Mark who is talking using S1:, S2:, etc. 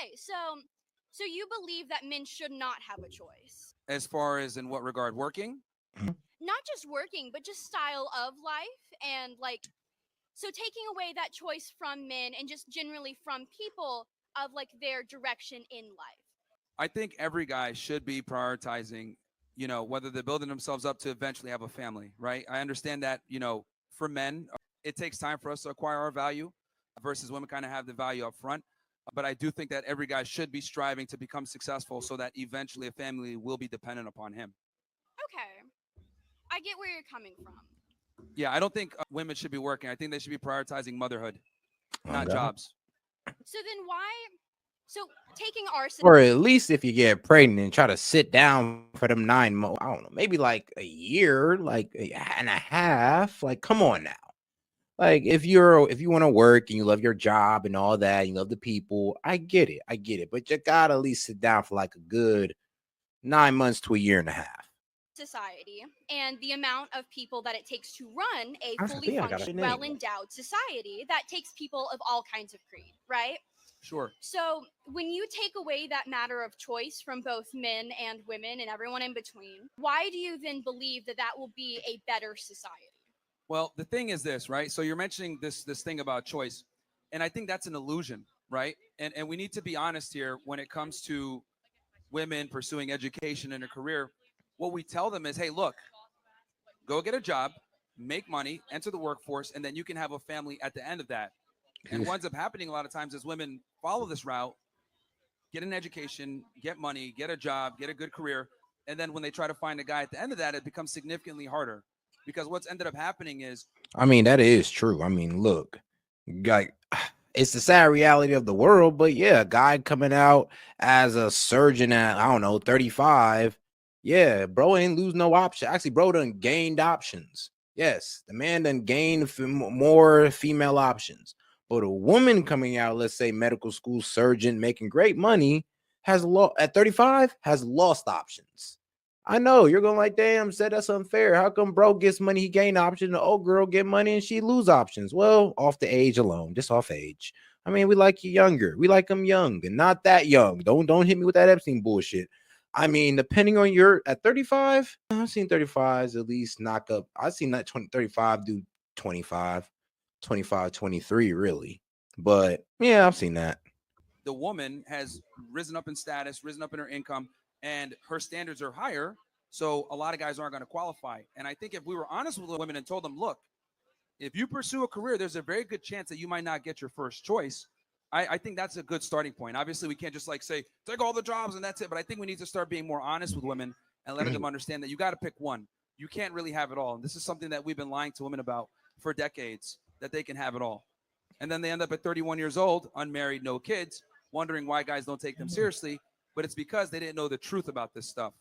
S1: Okay, so you believe that men should not have a choice.
S2: As far as in what regard? Working?
S1: Not just working, but just style of life and like so taking away that choice from men and just generally from people of like their direction in life.
S2: I think every guy should be prioritizing, whether they're building themselves up to eventually have a family, right? I understand that, for men, it takes time for us to acquire our value versus women kind of have the value up front. But I do think that every guy should be striving to become successful so that eventually a family will be dependent upon him.
S1: Okay. I get where you're coming from.
S2: Yeah, I don't think women should be working. I think they should be prioritizing motherhood,
S3: Oh
S2: not
S3: God.
S2: jobs.
S1: So then why so taking our
S3: Or at least if you get pregnant and try to sit down for them 9 months, I don't know, maybe like a year, like and a half. Like, come on now. Like if you want to work and you love your job and all that, you love the people, I get it. I get it. But you gotta at least sit down for like a good 9 months to a year and a half.
S1: society and the amount of people that it takes to run a
S3: I
S1: fully
S3: think I got a
S1: functioning,
S3: name.
S1: well endowed society that takes people of all kinds of creed, right?
S2: Sure.
S1: So when you take away that matter of choice from both men and women and everyone in between, why do you then believe that that will be a better society?
S2: Well, the thing is this, right? So you're mentioning this thing about choice, and I think that's an illusion, right? And we need to be honest here when it comes to women pursuing education and a career. What we tell them is, hey, look, go get a job, make money, enter the workforce, and then you can have a family at the end of that. And what ends up happening a lot of times is women follow this route, get an education, get money, get a job, get a good career, and then when they try to find a guy at the end of that, it becomes significantly harder because what's ended up happening is
S3: I mean, that is true. I mean, look, like it's the sad reality of the world, but yeah, a guy coming out as a surgeon at I don't know 35, yeah, bro ain't lose no option. Actually, bro done gained options. Yes, the man done gained more female options. But a woman coming out, let's say medical school surgeon, making great money, has at 35 has lost options. I know you're going like, damn, said that's unfair. How come bro gets money, he gain options, the old girl get money and she lose options? Well, off the age alone, just off age. I mean, we like you younger. We like them young and not that young. Don't hit me with that Epstein bullshit. I mean, depending on your at 35, I've seen 35s at least knock up. I've seen that 35 do 25, 25, 23, really. But yeah, I've seen that.
S2: the woman has risen up in status, risen up in her income, and her standards are higher. So a lot of guys aren't going to qualify. And I think if we were honest with the women and told them, look, if you pursue a career, there's a very good chance that you might not get your first choice. I think that's a good starting point. Obviously, we can't just like say, take all the jobs and that's it. But I think we need to start being more honest with women and letting them understand that you got to pick one. You can't really have it all. And this is something that we've been lying to women about for decades, that they can have it all. And then they end up at 31 years old, unmarried, no kids, wondering why guys don't take them seriously. But it's because they didn't know the truth about this stuff.